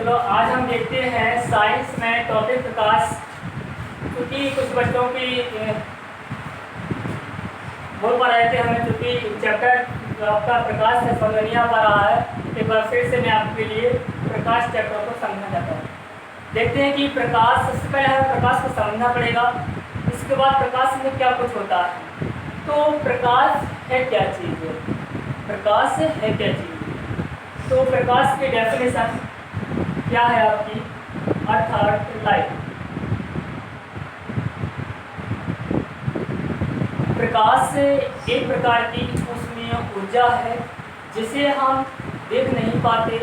चलो आज हम देखते हैं साइंस में टॉपिक प्रकाश, क्योंकि कुछ बच्चों की बोल पा रहे थे हमें, क्योंकि चैप्टर आपका प्रकाश है समझ नहीं आ पा रहा है। एक बार फिर से मैं आपके लिए प्रकाश चैप्टर को समझना चाहता हूँ। देखते हैं कि प्रकाश, सबसे पहले हमें प्रकाश को समझना पड़ेगा, इसके बाद प्रकाश में क्या कुछ होता है। तो प्रकाश है क्या चीज़ है, प्रकाश है क्या चीज़। तो प्रकाश की डेफिनेशन क्या है आपकी, अर्थात लाइट। प्रकाश एक प्रकार की ऊष्मीय ऊर्जा है जिसे हम देख नहीं पाते,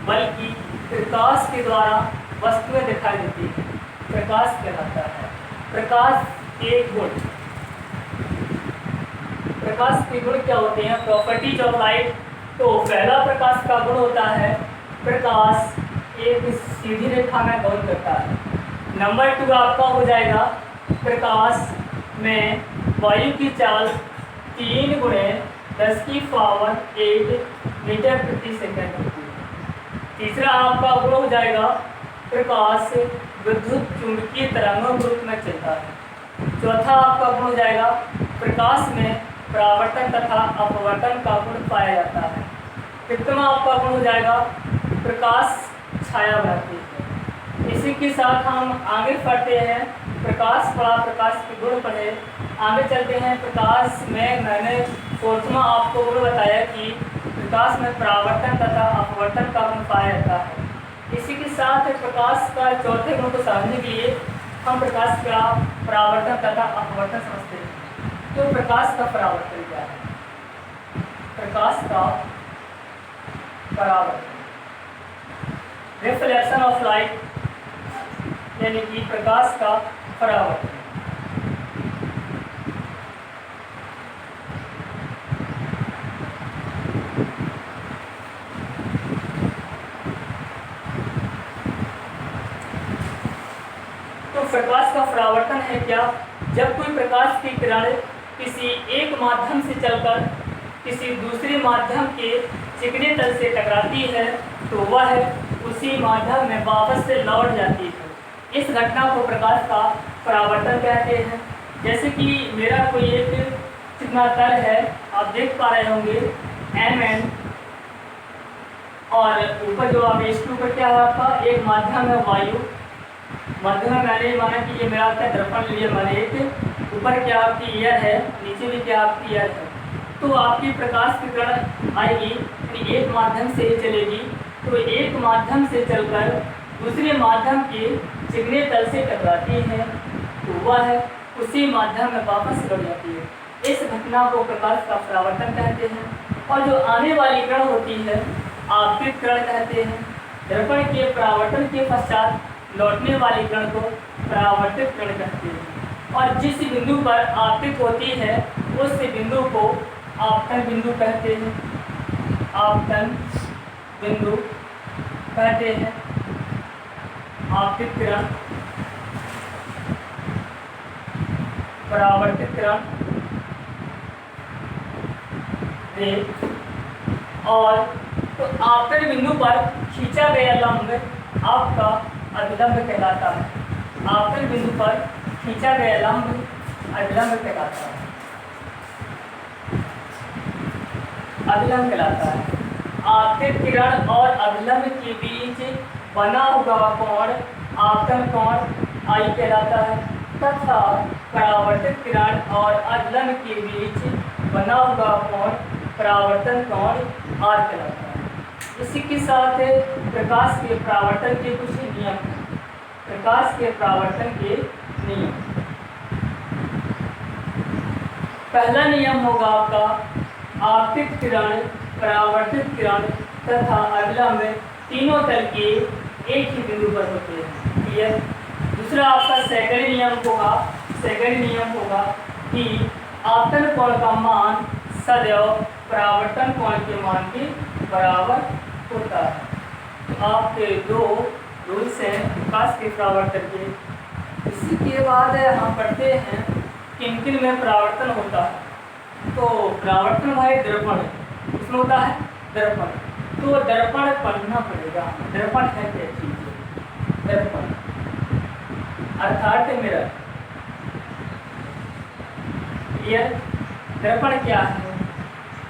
बल्कि प्रकाश के द्वारा वस्तुएं दिखाई देती है, प्रकाश कहलाता है। प्रकाश के गुण, प्रकाश के गुण क्या होते हैं, प्रॉपर्टीज ऑफ लाइट। तो पहला प्रकाश का गुण होता है प्रकाश एक सीधी रेखा में गमन करता है। नंबर 2 आपका हो जाएगा प्रकाश में वायु की चाल 3 × 10⁸ मीटर प्रति सेकंड होती है। तीसरा आपका गुण हो जाएगा प्रकाश विद्युत चुंबकीय तरंगों के रूप में चलता है। चौथा आपका गुण हो जाएगा प्रकाश में परावर्तन तथा अपवर्तन का गुण पाया जाता है। कितना आपका गुण हो जाएगा प्रकाश छाया बनाती है। इसी के साथ हम आगे पढ़ते हैं, प्रकाश पढ़ा, प्रकाश के गुण पढ़े, आगे चलते हैं। प्रकाश में मैंने 4वां आपको गुण बताया कि प्रकाश में परावर्तन तथा अपवर्तन का गुण पाया जाता है। इसी के साथ प्रकाश का चौथे गुण को समझने के लिए हम प्रकाश का परावर्तन तथा अपवर्तन समझते हैं। तो प्रकाश का परावर्तन क्या है, प्रकाश का परावर्तन, रिफ्लेक्शन ऑफ लाइट, यानी कि प्रकाश का परावर्तन। तो प्रकाश का परावर्तन है क्या, जब कोई प्रकाश की किरण किसी एक माध्यम से चलकर किसी दूसरे माध्यम के चिकने तल से टकराती है तो वह उसी माध्यम में वापस से लौट जाती है। इस घटना को प्रकाश का परावर्तन कहते हैं। जैसे कि मेरा कोई एक चिकना तल है, आप देख पा रहे होंगे Mn, और ऊपर जो आप H2 पर क्या है आपका एक माध्यम है वायु। माध्यम में मैंने माना कि ये मेरा आपका दर्पण लिए मैंने एक, ऊपर क्या आपकी एयर है, नीचे भी क्या आपकी एयर है। तो आपकी प्रकाश की किरण आएगी, यानी एक माध्यम से चलेगी, तो एक माध्यम से चलकर दूसरे माध्यम के चिकने तल से टकराती है तो वह उसी माध्यम में वापस लौट जाती है। इस घटना को प्रकाश का परावर्तन कहते हैं। और जो आने वाली किरण होती है आपतित किरण कहते हैं। दर्पण के परावर्तन के पश्चात लौटने वाली किरण को परावर्तित किरण कहते हैं। और जिस बिंदु पर आपतित होती है उस बिंदु को आपतन बिंदु कहते हैं, आपतन बिंदु कहते हैं। आपतित किरण, परावर्तित किरण, रे। और तो आपतन बिंदु पर खींचा गया लंब आपका अभिलंब कहलाता है। आपतन बिंदु पर खींचा गया लंब अभिलंब कहलाता है, अभिलंब कहलाता है। आपतित किरण और अभिलंब के बीच बना हुआ कोण आपतन कोण I कहलाता है, तथा परावर्तित किरण और अभिलंब के बीच बना हुआ कोण परावर्तन कोण R कहलाता है। इसी के साथ प्रकाश के परावर्तन के कुछ नियम हैं। प्रकाश के परावर्तन के नियम, पहला नियम होगा आपका आपतित किरण, परावर्तित किरण तथा अभिलंब तीनों तल के एक ही बिंदु पर होते हैं। क्लियर। दूसरा आपका सेकंड नियम होगा कि आपतन कोण का मान सदैव परावर्तन कोण के मान के बराबर होता है। तो आपके दो रूल्स हैं प्रकाश के परावर्तन के। इसी के बाद हम पढ़ते हैं किन किन में परावर्तन होता है। तो परावर्तन भाई दर्पण है, उसमें होता है दर्पण। तो दर्पण पढ़ना पड़ेगा। दर्पण है क्या चीज? दर्पण अर्थात मिरर। क्लियर? दर्पण क्या है?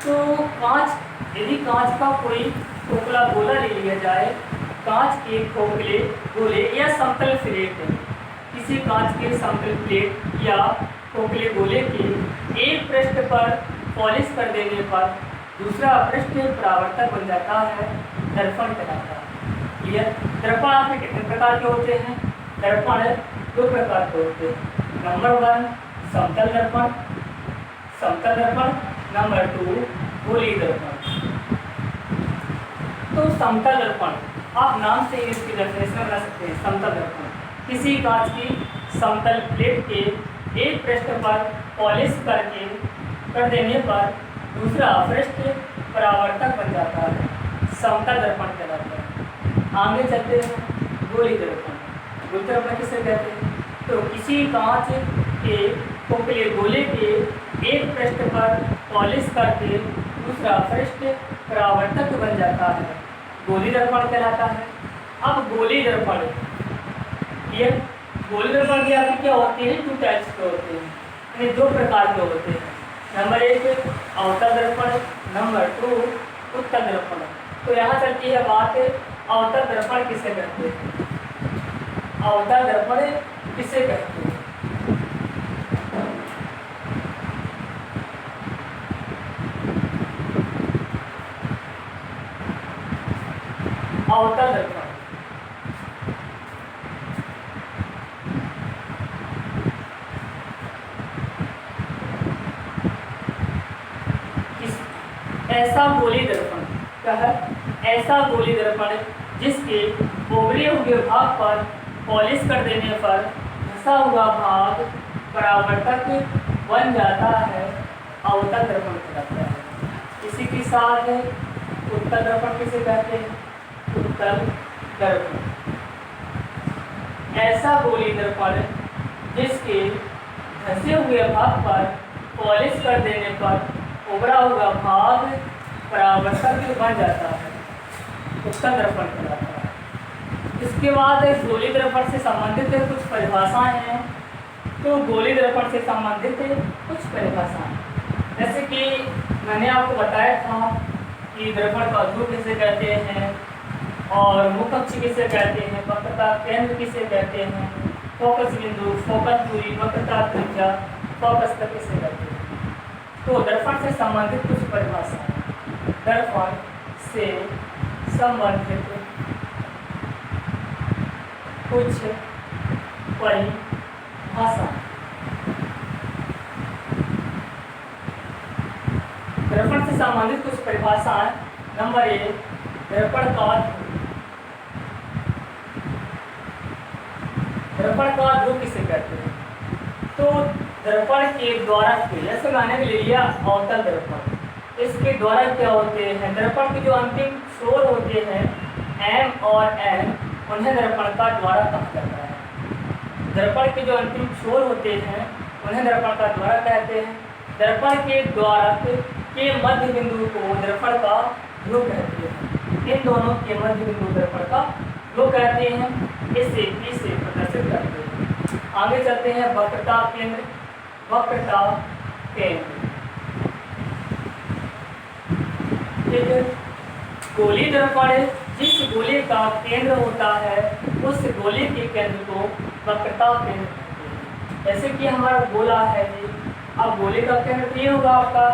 तो कांच, यदि कांच का कोई खोखला गोला ले लिया जाए, कांच के खोखले गोले या समतल प्लेट, किसी कांच के समतल प्लेट या खोखले गोले के एक पृष्ठ पर पॉलिश कर देने पर दूसरा पृष्ठ परावर्तक बन जाता है, दर्पण कहलाता है। क्लियर? दर्पण आपके कितने प्रकार के होते हैं? दर्पण 2 प्रकार के होते हैं। नंबर 1 समतल दर्पण, नंबर 2 गोली दर्पण। तो समतल दर्पण, आप नाम से इसकी डेफिनेशन बना सकते हैं। समतल दर्पण किसी कांच की समतल प्लेट के एक पृष्ठ पर पॉलिश कर देने पर दूसरा पृष्ठ परावर्तक बन जाता है, समतल दर्पण कहलाता है। आगे चलते हैं गोली दर्पण। गोली दर्पण किसे कहते हैं? तो किसी कांच के खोखले गोले के एक पृष्ठ पर पॉलिश करके दूसरा पृष्ठ परावर्तक बन जाता है, गोली दर्पण कहलाता है। अब गोली दर्पण, ये गोली दर्पण की आपकी क्या होती है? 2 टाइप्स के होते हैं, यानी 2 प्रकार के होते हैं। नंबर 1 अवतल दर्पण, नंबर 2 उत्तल दर्पण। तो यहाँ चलती है बात अवतल दर्पण किसे कहते हैं? अवतल दर्पण किसे कहते हैं? अवतल दर्पण ऐसा गोली दर्पण क्या है? ऐसा गोली दर्पण जिसके उभरे हुए भाग पर पॉलिश कर देने पर धंसा हुआ भाग परावर्तक बन जाता है, अवतल दर्पण कहलाता है। इसी के साथ उत्तल दर्पण किसे कहते हैं? उत्तल दर्पण ऐसा गोली दर्पण जिसके धंसे हुए भाग पर पॉलिश कर देने पर उभरा हुआ भाग परावर्तक बन जाता है, उत्तल दर्पण कहलाता है। इसके बाद गोली दर्पण से संबंधित कुछ परिभाषाएं हैं। तो गोली दर्पण से संबंधित कुछ परिभाषाएं, जैसे कि मैंने आपको बताया था कि दर्पण का ध्रुव किसे कहते हैं और मुख अक्ष किसे कहते हैं, वक्रता केंद्र किसे कहते हैं, फोकस बिंदु, फोकस दूरी, वक्रता त्रिज्या, फोकस तक किसे कहते हैं। तो दर्पण से संबंधित कुछ परिभाषाएं। दर्पण से संबंधित कुछ परिभाषा। दर्पण से संबंधित कुछ परिभाषाएं। नंबर 1 दर्पण का ध्रुव किसे कहते हैं? तो दर्पण के द्वारा के, जैसे मैंने ले लिया अवतल दर्पण, इसके द्वारा क्या होते हैं? दर्पण के जो अंतिम छोर होते हैं M और N, उन्हें दर्पण का द्वारा कहा जाता है। दर्पण के जो अंतिम छोर होते हैं उन्हें दर्पण का द्वारा कहते हैं। दर्पण के द्वारा के मध्य बिंदु को दर्पण का ध्रुव कहते हैं। इन दोनों के मध्य बिंदु दर्पण का ध्रुव कहते हैं। इसे P से प्रदर्शित करते हैं। आगे चलते हैं वक्रता केंद्र। वक्रता केंद्र एक गोली दर्पण जिस गोले का केंद्र होता है उस गोले के केंद्र को वक्रता केंद्र कहते हैं। जैसे कि हमारा गोला है जी, अब गोले का केंद्र ये होगा आपका,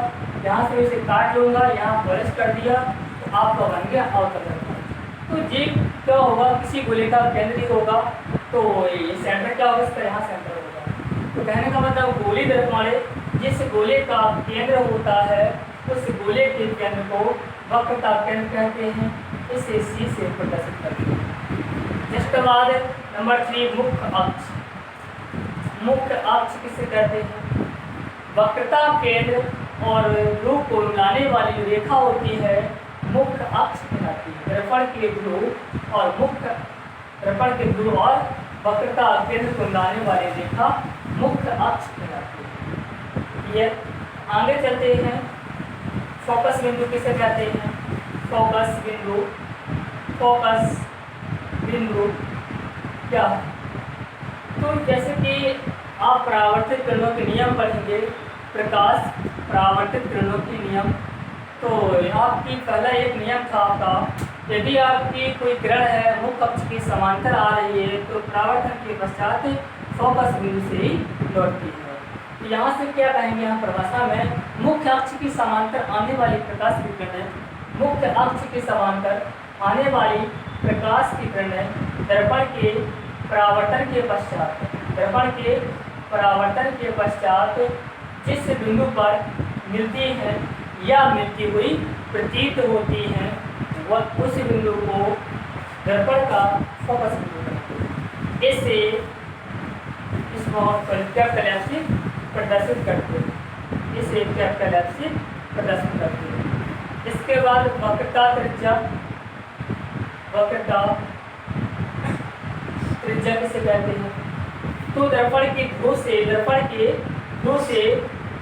यहाँ से इसे काट लूँगा, यहाँ पॉलिश कर दिया तो आपका बन गया अवतल दर्पण। तो ये क्या होगा? किसी गोले का केंद्र ही होगा, तो ये सेंटर क्या होगा? इसका यहाँ सेंटर होगा। तो कहने का मतलब गोली दर्पण जिस गोले का केंद्र होता है उस गोले के केंद्र को वक्रता केंद्र कहते हैं। इसे C से प्रदर्शित करते हैं। जिसके बाद नंबर 3 मुख्य अक्ष। मुख्य अक्ष किसे कहते हैं? वक्रता केंद्र और ध्रुव को मिलाने वाली जो रेखा होती है मुख्य अक्ष कहलाती है। दर्पण के ध्रुव और मुख्य दर्पण के ध्रुव और वक्रता केंद्र को मिलाने वाली रेखा मुख्य अक्ष कहलाती है। ये आगे चलते हैं। फोकस बिंदु किसे कहते हैं? फोकस बिंदु क्या है? तो जैसे कि आप परावर्तित किरणों के नियम पढ़ेंगे, प्रकाश परावर्तित किरणों के नियम। तो आपकी पहला एक नियम था आपका, यदि आपकी कोई किरण है मुख्य अक्ष की समांतर आ रही है तो परावर्तन के पश्चात फोकस बिंदु से ही लौटती है। तो यहाँ से क्या कहेंगे हम परिभाषा में, मुख्य अक्ष की समांतर आने वाली प्रकाश की किरणें, मुख्य अक्ष के समांतर आने वाली प्रकाश की किरणें दर्पण के परावर्तन के पश्चात जिस बिंदु पर मिलती हैं या मिलती हुई प्रतीत होती हैं वह उस बिंदु को दर्पण का फोकस बिंदु कहते हैं। इसे कैपिटल एफ से प्रदर्शित करते हैं, इसे कैपिटल एफ से प्रदर्शित करते हैं। इसके बाद वक्रता त्रिज्या किसे कहते हैं? तो दर्पण के ध्रुव से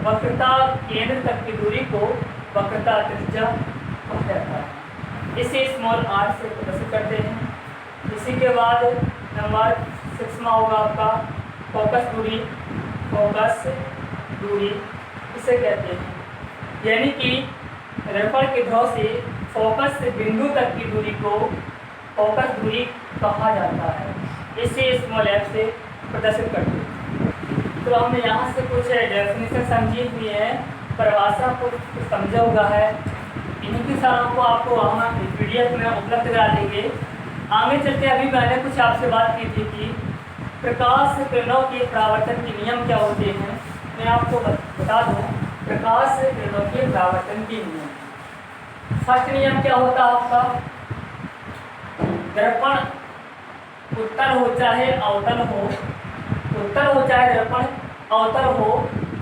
वक्रता केंद्र तक की दूरी को वक्रता त्रिज्या कहा जाता है। इसे स्मॉल आर से प्रदर्शित करते हैं। इसी के बाद नंबर 6 होगा आपका फोकस दूरी इसे कहते हैं, यानी कि दर्पण के ध्रुव से फोकस बिंदु तक की दूरी को फोकस दूरी कहा जाता है। इसे स्मॉल एफ से प्रदर्शित करते हैं। तो हमने यहाँ से कुछ डेफिनेशन समझी हुई है, परिभाषा को समझा हुआ है, इन्हीं के सारों को आपको हम PDF में उपलब्ध करा देंगे। आगे चलते अभी मैंने कुछ आपसे बात की थी कि प्रकाश किरणों के परावर्तन के नियम क्या होते हैं। मैं आपको बता दूं, प्रकाश किरणों के परावर्तन के नियम। फर्स्ट नियम क्या होता है आपका, दर्पण उत्तल हो चाहे अवतल हो, दर्पण अवतल हो।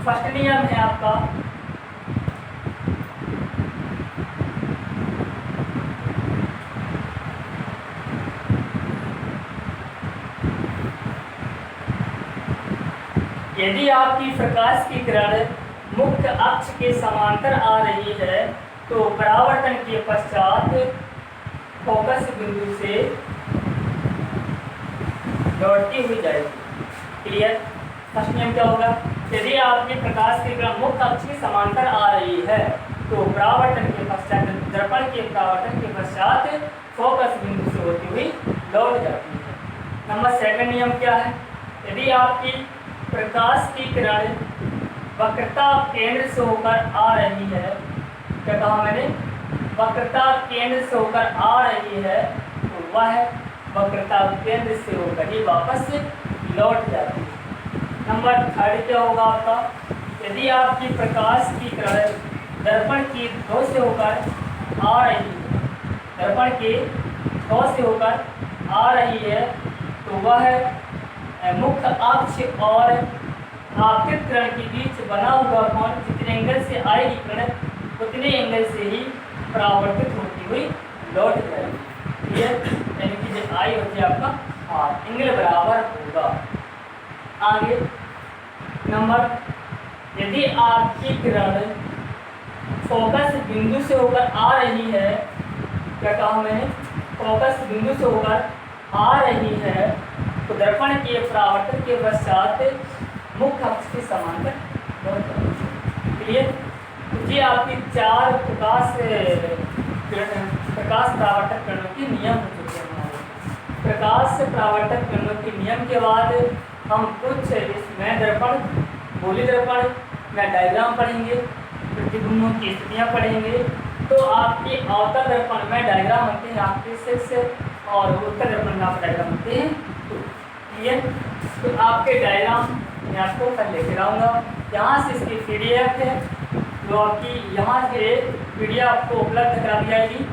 फर्स्ट नियम है आपका यदि आपकी प्रकाश की किरण मुख्य अक्ष के समांतर आ रही है तो परावर्तन के पश्चात फोकस बिंदु से लौटती हुई जाएगी। क्लियर? फर्स्ट नियम क्या होगा, यदि आपकी प्रकाश की किरण मुख्य अक्ष के समांतर आ रही है तो परावर्तन के पश्चात दर्पण के परावर्तन के पश्चात फोकस बिंदु से होती हुई लौट जाती है। नंबर 2 नियम क्या है, यदि आपकी प्रकाश की किरण वक्रता केंद्र से होकर आ रही है, क्या कहा मैंने, वक्रता केंद्र से होकर आ रही है तो वह वक्रता केंद्र से होकर ही वापस लौट जाती है। नंबर 3 क्या होगा आपका, यदि आपकी प्रकाश की किरण दर्पण की ध्रुव से होकर आ रही है, दर्पण के ध्रुव से होकर आ रही है तो वह मुख्य अक्ष और आपतित किरण के बीच बना हुआ कोण जितने एंगल से आएगी किरण उतने एंगल से ही परावर्तित होती हुई लौट जाएगी। यानी कि जो आई होती है आपका एंगल बराबर होगा। आगे नंबर, यदि आपकी किरण फोकस बिंदु से होकर आ रही है, क्या कहा मैंने, फोकस बिंदु से होकर आ रही है तो दर्पण के परावर्तन के पश्चात मुख्य अक्ष के समांतर लौट जाएगी। क्लियर? तो ये आपकी 4 प्रकाश परावर्तक किरणों के नियम हो चुके हैं हमारे। प्रकाश परावर्तक किरणों के नियम के बाद हम कुछ इसमें दर्पण, गोली दर्पण में डायग्राम पढ़ेंगे, प्रतिबिंबों की स्थितियाँ पढ़ेंगे। तो आपकी अवतल दर्पण में डायग्राम बनते हैं आपके 6 और उत्तल दर्पण में आप डायग्राम बनते हैं। तो आपके डायग्राम मैं आपको कल लेकर आऊँगा। यहाँ से इसकी PDF है जो आपकी यहाँ से PDF आपको उपलब्ध करा दी जाएगी।